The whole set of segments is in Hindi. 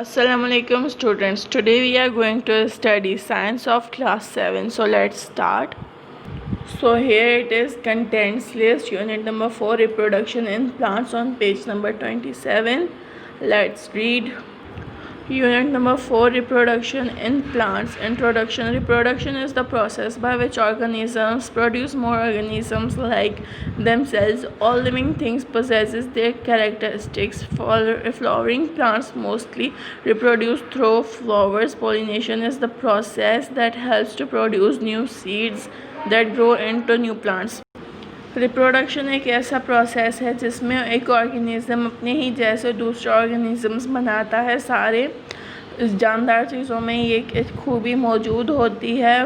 Assalamualaikum students. Today we are going to study science of class 7. So let's start. So here it is, contents list, unit number 4, reproduction in plants, on page number 27. Let's read. Unit number 4, reproduction in plants. Introduction. Reproduction is the process by which organisms produce more organisms like themselves. All living things possesses their characteristics. Flowering plants mostly reproduce through flowers. Pollination is the process that helps to produce new seeds that grow into new plants. Reproduction एक ऐसा प्रोसेस है जिसमें एक ऑर्गेनिज़म अपने ही जैसे दूसरे ऑर्गेनिज़म्स बनाता है। सारे जानदार चीज़ों में ये खूबी मौजूद होती है।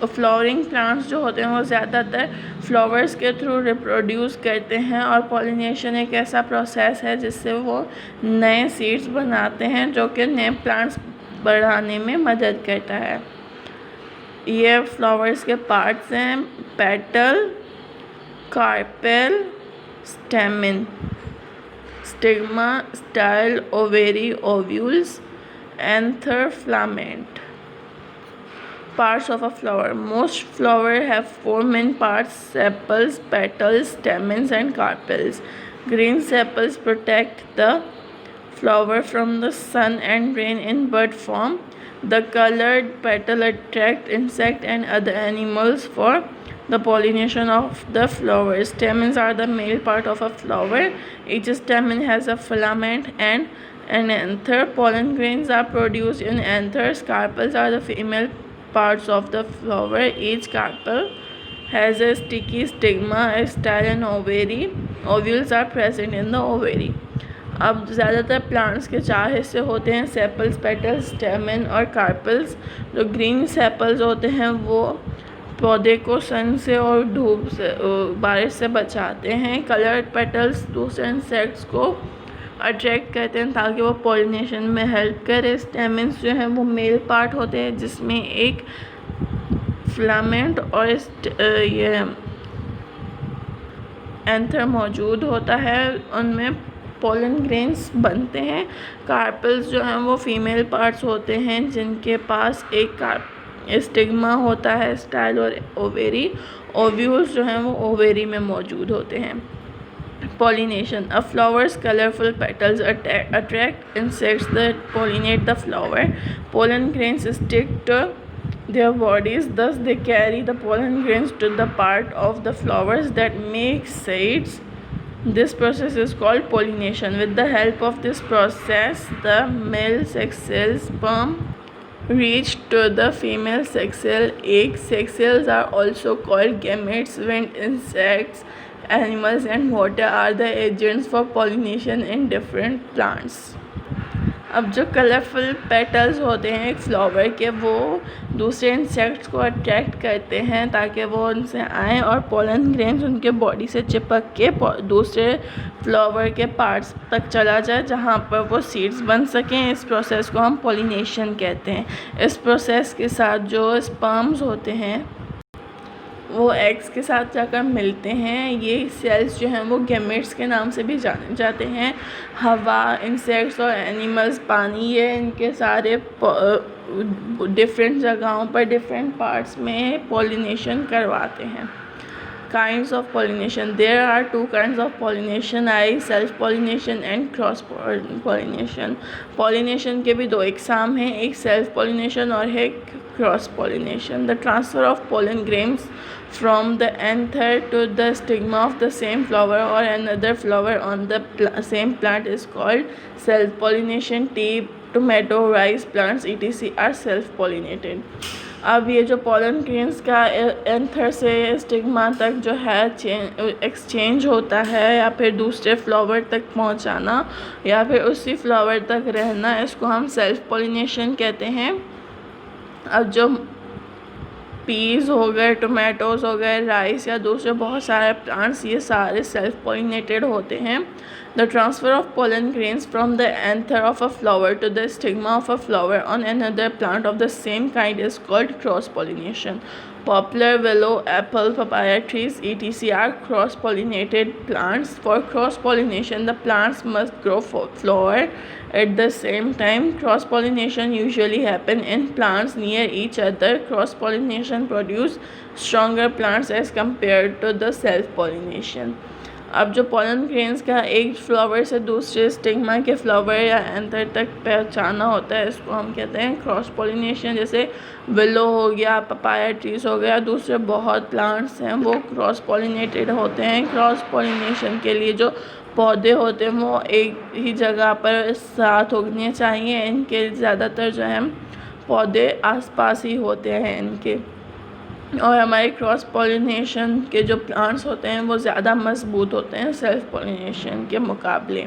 फ्लावरिंग प्लांट्स जो होते हैं वो ज़्यादातर फ्लावर्स के थ्रू रिप्रोड्यूस करते हैं, और पॉलिनेशन एक ऐसा प्रोसेस है जिससे वो नए सीड्स बनाते हैं जो कि नए प्लांट्स बढ़ाने में मदद करता है। ये फ्लावर्स के पार्ट्स हैं: petal, carpel, stamen, stigma, style, ovary, ovules, anther, filament. Parts of a flower. Most flowers have 4 main parts: sepals, petals, stamens, and carpels. Green sepals protect the flower from the sun and rain in bud form. The colored petal attract insects and other animals for the pollination of the flower. Stamens are the male part of a flower. Each stamen has a filament and an anther. Pollen grains are produced in anthers. Carpels are the female parts of the flower. Each carpel has a sticky stigma, a style, and ovary. Ovules are present in the ovary. अब ज़्यादातर प्लांट्स के 4 हिस्से होते हैं: सेपल्स, पेटल्स, स्टेमन और कार्पल्स। जो ग्रीन सेपल्स होते हैं वो पौधे को सन से और धूप से, बारिश से बचाते हैं। कलर्ड पेटल्स दूसरे इंसेक्ट्स को अट्रैक्ट करते हैं ताकि वो पॉलिनेशन में हेल्प करे। स्टेमन्स जो हैं वो मेल पार्ट होते हैं जिसमें एक फिलामेंट और ये एंथर मौजूद होता है, उनमें पोलन ग्रेन्स बनते हैं। कार्पल्स जो हैं वो फीमेल पार्ट्स होते हैं जिनके पास एक स्टिग्मा होता है, स्टाइल और ओवेरी। ओव्यूल्स जो हैं वो ओवेरी में मौजूद होते हैं। Pollination. A flowers colourful petals attract insects that pollinate the flower. Pollen grains stick to their bodies, thus they carry the pollen grains to the part of the flowers that make seeds. This process is called pollination. With the help of this process, the male sex cells sperm reach to the female sex cell egg. Sex cells are also called gametes. Wind, insects, animals, and water are the agents for pollination in different plants. अब जो कलरफुल पेटल्स होते हैं एक फ्लावर के, वो दूसरे इंसेक्ट्स को अट्रैक्ट करते हैं ताकि वो उनसे आएँ और पोलन ग्रेन्स उनके बॉडी से चिपक के दूसरे फ्लावर के पार्ट्स तक चला जाए जहाँ पर वो सीड्स बन सकें। इस प्रोसेस को हम पॉलिनेशन कहते हैं। इस प्रोसेस के साथ जो स्पर्म्स होते हैं वो एग्स के साथ जाकर मिलते हैं। ये सेल्स जो हैं वो गैमेट्स के नाम से भी जाने जाते हैं। हवा, इंसेक्ट्स और एनिमल्स, पानी, ये इनके सारे डिफरेंट जगहों पर डिफरेंट पार्ट्स में पॉलिनेशन करवाते हैं। Kinds of pollination. There are 2 kinds of pollination: self-pollination and cross-pollination. Pollination के भी 2 इकसाम हैं, एक self-pollination और एक cross-pollination. The transfer of pollen grains from the anther to the stigma of the same flower or another flower on the same plant is called self-pollination. Tea, tomato, rice plants etc. are self-pollinated. अब ये जो पोलन ग्रेन्स का एंथर से स्टिग्मा तक जो है एक्सचेंज होता है या फिर दूसरे फ्लावर तक पहुंचाना या फिर उसी फ्लावर तक रहना, इसको हम सेल्फ पॉलिनेशन कहते हैं। अब जो पीस हो गए, टोमेटोज़ हो गए, राइस या दूसरे बहुत सारे प्लांट्स, ये सारे सेल्फ पॉलिनेटेड होते हैं। The transfer of pollen grains from the anther of a flower to the stigma of a flower on another plant of the same kind is called cross pollination. Poplar, willow, apple, papaya trees, etc. are cross-pollinated plants. For cross-pollination, the plants must grow flower at the same time. Cross-pollination usually happen in plants near each other. Cross-pollination produce stronger plants as compared to the self-pollination. अब जो पॉलन ग्रेन्स का एक फ्लावर से दूसरे स्टिग्मा के फ्लावर या एंथर तक पहुँचाना होता है, इसको हम कहते हैं क्रॉस पॉलिनेशन। जैसे विलो हो गया, पपाया ट्रीज हो गया, दूसरे बहुत प्लांट्स हैं वो क्रॉस पॉलिनेटेड होते हैं। क्रॉस पॉलिनेशन के लिए जो पौधे होते हैं वो एक ही जगह पर साथ उगने चाहिए। इनके ज़्यादातर जो है पौधे आसपास ही होते हैं इनके, और हमारे क्रॉस पॉलिनेशन के जो प्लांट्स होते हैं वो ज़्यादा मजबूत होते हैं सेल्फ पॉलिनेशन के मुकाबले।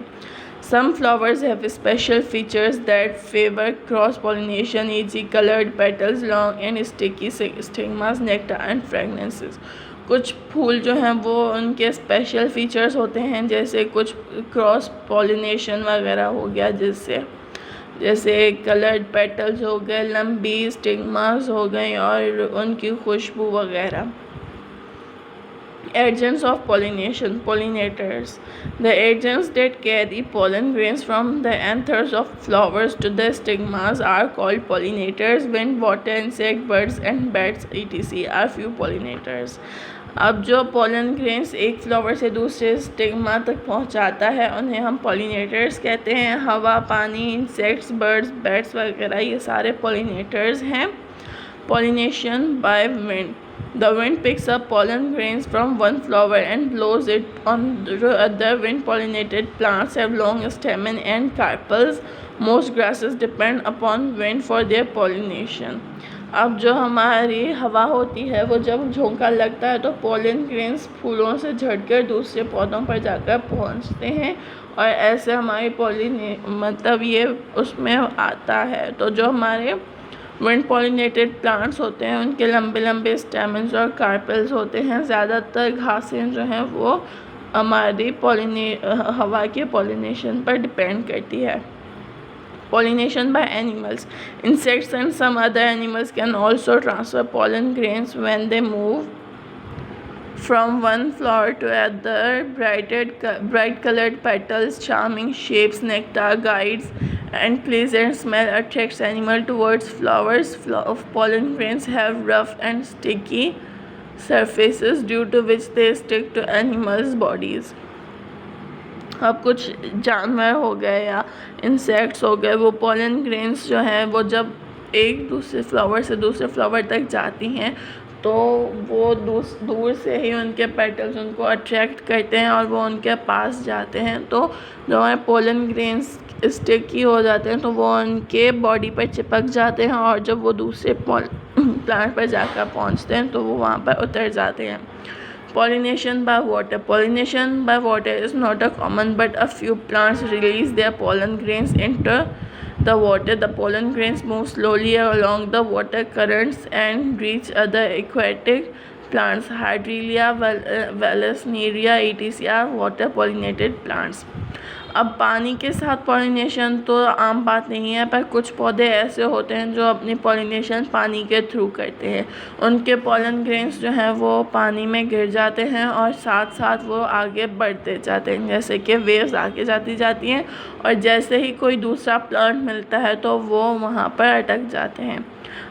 Some flowers have special features that favor cross pollination, e.g. colored petals, long and sticky stigmas, nectar and fragrances. कुछ फूल जो हैं वो उनके स्पेशल फीचर्स होते हैं, जैसे कुछ क्रॉस पॉलिनेशन वगैरह हो गया, जैसे कलर्ड पेटल्स हो गए, लंबी स्टिग्मास हो गई और उनकी खुशबू वगैरह। Agents of pollination, pollinators. The agents that carry pollen grains from the anthers of flowers to the stigmas are called pollinators. Wind, water, insect, birds and bats etc. are few pollinators. अब जो पोलन ग्रेन्स एक फ्लावर से दूसरे स्टिग्मा तक पहुंचाता है उन्हें हम पॉलिनेटर्स कहते हैं। हवा, पानी, इंसेक्ट्स, बर्ड्स, बैट्स वगैरह ये सारे पॉलिनेटर्स हैं। Pollination by wind. The wind picks up pollen grains from one flower and blows it on the other. Wind-pollinated plants have long stamen and carpels. Most grasses depend upon wind for their pollination. अब जो हमारी हवा होती है वो जब झोंका लगता है तो पोलन ग्रेन्स फूलों से झड़कर दूसरे पौधों पर जाकर पहुंचते हैं और ऐसे हमारी मतलब ये उसमें आता है। तो जो हमारे विंड पॉलिनेटेड प्लांट्स होते हैं उनके लंबे लंबे स्टेमन्स और कार्पेल्स होते हैं। ज़्यादातर घासें जो हैं वो हमारी हवा के पॉलिनेशन पर डिपेंड करती है। Pollination by animals. Insects and some other animals can also transfer pollen grains when they move from one flower to another. Bright colored petals, charming shapes, nectar, guides and pleasant smell attracts animal towards flowers. Pollen grains have rough and sticky surfaces due to which they stick to animals' bodies. अब कुछ जानवर हो गए या इंसेक्ट्स हो गए, वो पोलन ग्रेन्स जो हैं वो जब एक दूसरे फ्लावर से दूसरे फ्लावर तक जाती हैं तो वो दूर से ही उनके पेटल्स उनको अट्रैक्ट करते हैं और वो उनके पास जाते हैं। तो जो हमारे पोलन ग्रेन्स स्टिकी हो जाते हैं तो वो उनके बॉडी पर चिपक जाते हैं और जब वो दूसरे प्लांट पर जाकर पहुंचते हैं तो वो वहाँ पर उतर जाते हैं। Pollination by water. Pollination by water is not a common, but a few plants release their pollen grains into the water. The pollen grains move slowly along the water currents and reach other aquatic plants. Hydrelia, Vallisneria, etc. are water pollinated plants. अब पानी के साथ पॉलिनेशन तो आम बात नहीं है, पर कुछ पौधे ऐसे होते हैं जो अपनी पॉलिनेशन पानी के थ्रू करते हैं। उनके पॉलन ग्रेन्स जो हैं वो पानी में गिर जाते हैं और साथ साथ वो आगे बढ़ते जाते हैं, जैसे कि वेव्स आगे जाती हैं और जैसे ही कोई दूसरा प्लांट मिलता है तो वो वहाँ पर अटक जाते हैं।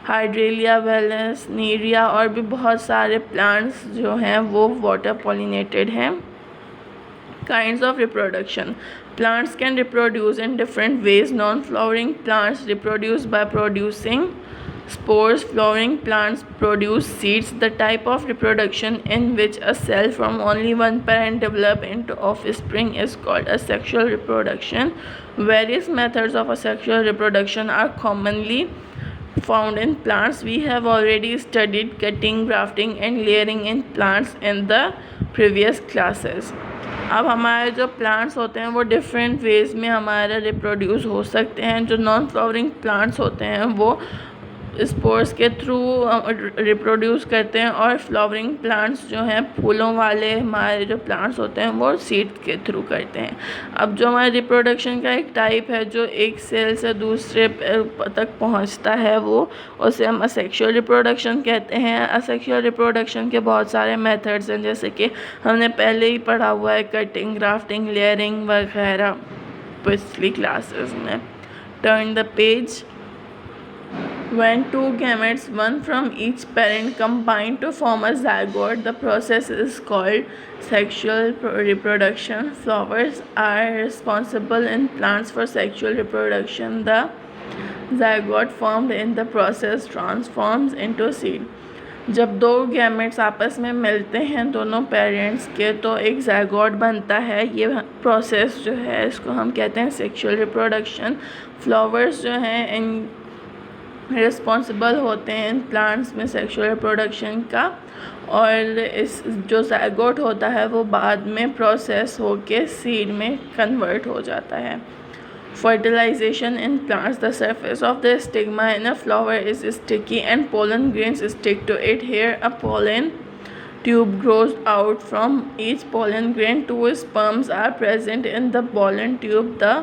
हाइड्रेलिया, वेलसनीरिया और भी बहुत सारे प्लांट्स जो हैं वो वाटर पॉलिनेटेड हैं। Kinds of reproduction. Plants can reproduce in different ways. Non-flowering plants reproduce by producing spores. Flowering plants produce seeds. The type of reproduction in which a cell from only one parent develop into offspring is called asexual reproduction. Various methods of asexual reproduction are commonly found in plants. We have already studied cutting, grafting and layering in plants in the previous classes. अब हमारे जो प्लांट्स होते हैं वो डिफरेंट वेज़ में हमारे रिप्रोड्यूस हो सकते हैं। जो नॉन फ्लावरिंग प्लांट्स होते हैं वो स्पोर्स के थ्रू रिप्रोड्यूस करते हैं, और फ्लावरिंग प्लांट्स जो हैं फूलों वाले हमारे जो प्लांट्स होते हैं वो सीड के थ्रू करते हैं। अब जो हमारे रिप्रोडक्शन का एक टाइप है जो एक सेल से दूसरे तक पहुंचता है, वो उसे हम असेक्सुअल रिप्रोडक्शन कहते हैं। असेक्सुअल रिप्रोडक्शन के बहुत सारे मेथड्स हैं, जैसे कि हमने पहले ही पढ़ा हुआ है, कटिंग, ग्राफ्टिंग, लेयरिंग वगैरह पिछली क्लासेस में। Turn the page. When two gametes, one from each parent, combine to form a zygote, the process is called sexual reproduction. Flowers are responsible in plants for sexual reproduction. The zygote formed in the process transforms into seed. जब दो गैमेट्स आपस में मिलते हैं दोनों पेरेंट्स के, तो एक ज़ायगोट बनता है। ये प्रोसेस जो है इसको हम कहते हैं सेक्सुअल रिप्रोडक्शन। फ्लावर्स जो हैं इन रिस्पॉन्सिबल होते हैं इन प्लांट्स में सेक्सुअल रिप्रोडक्शन का, और इस जो ज़ायगोट होता है वो बाद में प्रोसेस होके सीड में कन्वर्ट हो जाता है। Fertilization in plants. The surface of the stigma in a flower is sticky and pollen grains stick to it. Here a pollen tube grows out from each pollen grain. Two sperms are present in the pollen tube. The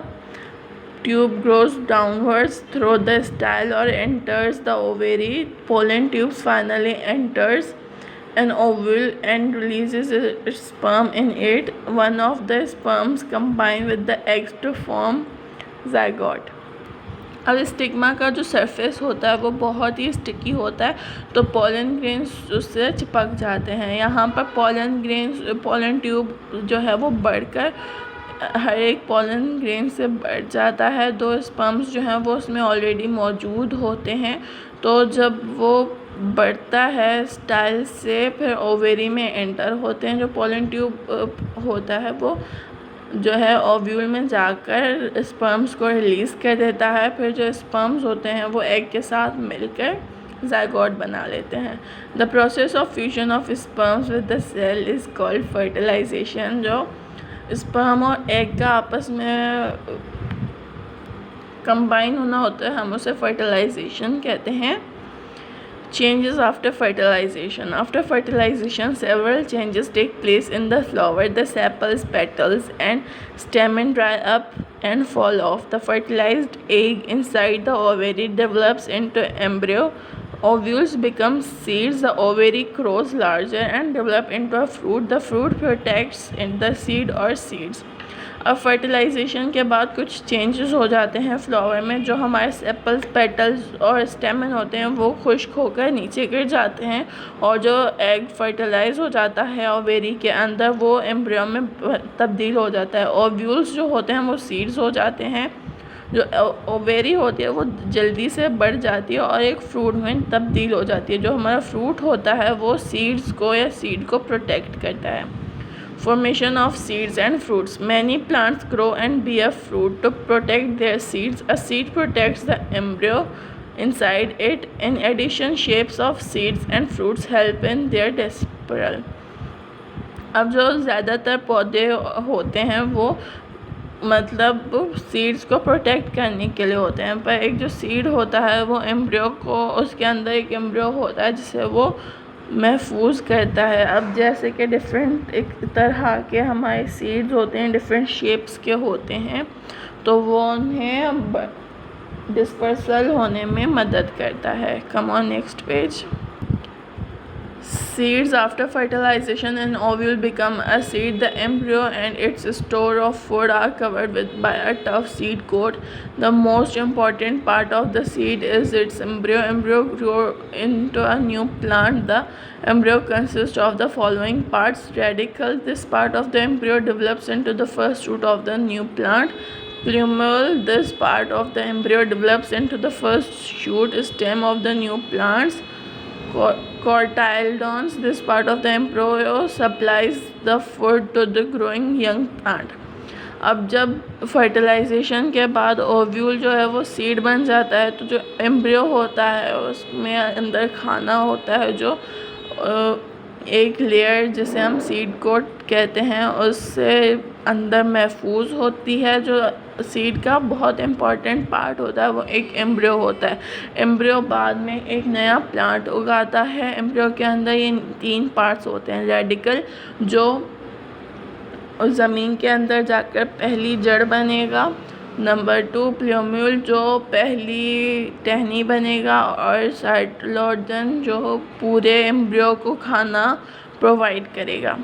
tube grows downwards through the style or enters the ovary. Pollen tubes finally enters an ovule and releases its sperm in it. One of the sperms combine with the eggs to form zygote. अब स्टिग्मा का जो सरफेस होता है वो बहुत ही स्टिकी होता है, तो पोलन ग्रेन्स उससे चिपक जाते हैं। यहाँ पर पोलन ट्यूब जो है वो बढ़कर हर एक पोलन ग्रेन से बढ़ जाता है। दो स्पर्म्स जो हैं वो उसमें ऑलरेडी मौजूद होते हैं, तो जब वो बढ़ता है स्टाइल से फिर ओवेरी में एंटर होते हैं। जो पोलन ट्यूब होता है वो जो है ओव्यूल में जाकर स्पर्म्स को रिलीज़ कर देता है। फिर जो स्पर्म्स होते हैं वो एग के साथ मिलकर ज़ायगोट बना लेते हैं। The process of fusion of sperms with the cell is called fertilisation. जो स्पर्म और एग का आपस में कंबाइन होना होता है हम उसे फर्टिलाइजेशन कहते हैं। Changes after fertilization. After fertilization, several changes take place in the flower. The sepals, petals, and stamen dry up and fall off. The fertilized egg inside the ovary develops into embryo. Ovules become seeds. The ovary grows larger and develop into a fruit. The fruit protects in the seed or seeds. अब फर्टिलाइजेशन के बाद कुछ चेंजेस हो जाते हैं फ्लावर में। जो हमारे सेपल्स, पेटल्स और स्टेमन होते हैं वो खुश्क होकर नीचे गिर जाते हैं, और जो एग फर्टिलाइज हो जाता है ओवेरी के अंदर वो एम्ब्रियो में तब्दील हो जाता है। ओव्यूल्स जो होते हैं वो सीड्स हो जाते हैं। जो ओवेरी होती है वो जल्दी से बढ़ जाती है और एक फ्रूट में तब्दील हो जाती है। जो हमारा फ्रूट होता है वो सीड्स को या सीड को प्रोटेक्ट करता है। Formation of seeds and fruits. Many plants grow and bear fruit to protect their seeds. A seed protects the embryo inside it. In addition, shapes of seeds and fruits help in their dispersal. अब जो ज़्यादातर पौधे होते हैं वो मतलब सीड्स को प्रोटेक्ट करने के लिए होते हैं, पर एक जो सीड होता है वो एम्ब्रियो को, उसके अंदर एक एम्ब्रियो होता है जिसे वो महफूज करता है। अब जैसे कि डिफरेंट एक तरह के हमारे सीड्स होते हैं, डिफरेंट शेप्स के होते हैं, तो वो उन्हें डिस्पर्सल होने में मदद करता है। Come on next page. Seeds after fertilization in ovule become a seed. The embryo and its store of food are covered by a tough seed coat. The most important part of the seed is its embryo. Embryo grows into a new plant. The embryo consists of the following parts. Radicle. This part of the embryo develops into the first root of the new plant. Plumule. This part of the embryo develops into the first shoot stem of the new plants. Cotyledons. This part of the embryo supplies the food to the growing young plant. अब जब फर्टिलाइजेशन के बाद ओव्यूल जो है वो सीड बन जाता है, तो जो एम्ब्रियो होता है उसमें अंदर खाना होता है, जो एक लेयर जिसे हम सीड कोट कहते हैं उससे अंदर महफूज होती है। जो सीड का बहुत इम्पॉर्टेंट पार्ट होता है वो एक एम्ब्रियो होता है। एम्ब्रियो बाद में एक नया प्लांट उगाता है। एम्ब्रियो के अंदर ये 3 पार्ट्स होते हैं। रेडिकल जो ज़मीन के अंदर जाकर पहली जड़ बनेगा। नंबर 2 प्लूम्यूल जो पहली टहनी बनेगा। और साइटोप्लाज्म जो पूरे एम्ब्रियो को खाना प्रोवाइड करेगा।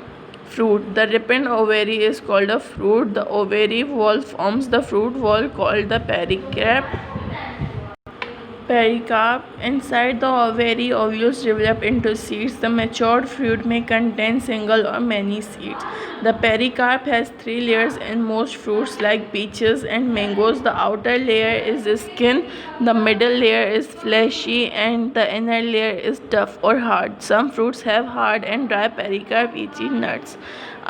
Fruit. The ripened ovary is called a fruit. The ovary wall forms the fruit wall called the pericarp. Pericarp. Inside the ovary, ovules develop into seeds. The matured fruit may contain single or many seeds. The pericarp has 3 layers in most fruits like peaches and mangoes. The outer layer is the skin, the middle layer is fleshy, and the inner layer is tough or hard. Some fruits have hard and dry pericarp, e.g. nuts.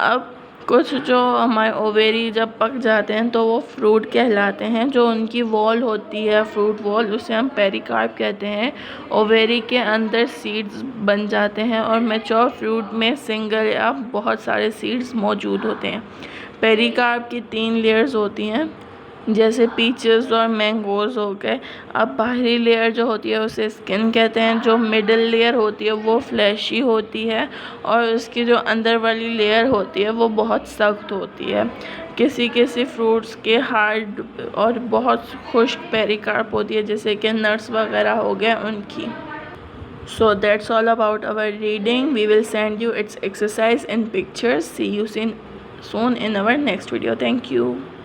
अब कुछ जो हमारे ओवेरी जब पक जाते हैं तो वो फ्रूट कहलाते हैं। जो उनकी वॉल होती है, फ्रूट वॉल, उसे हम पेरिकार्प कहते हैं। ओवेरी के अंदर सीड्स बन जाते हैं और मैच्योर फ्रूट में सिंगल या बहुत सारे सीड्स मौजूद होते हैं। पेरिकार्प की 3 लेयर्स होती हैं, जैसे पीचेस और मैंगोज़ हो गए। अब बाहरी लेयर जो होती है उसे स्किन कहते हैं। जो मिडिल लेयर होती है वो फ्लैशी होती है और उसकी जो अंदर वाली लेयर होती है वो बहुत सख्त होती है। किसी किसी फ्रूट्स के हार्ड और बहुत खुश्क पेरिकार्प होती है, जैसे कि नट्स वगैरह हो गए उनकी। So that's all about our reading. We will send you its exercise in pictures. See you soon in our next video. Thank you.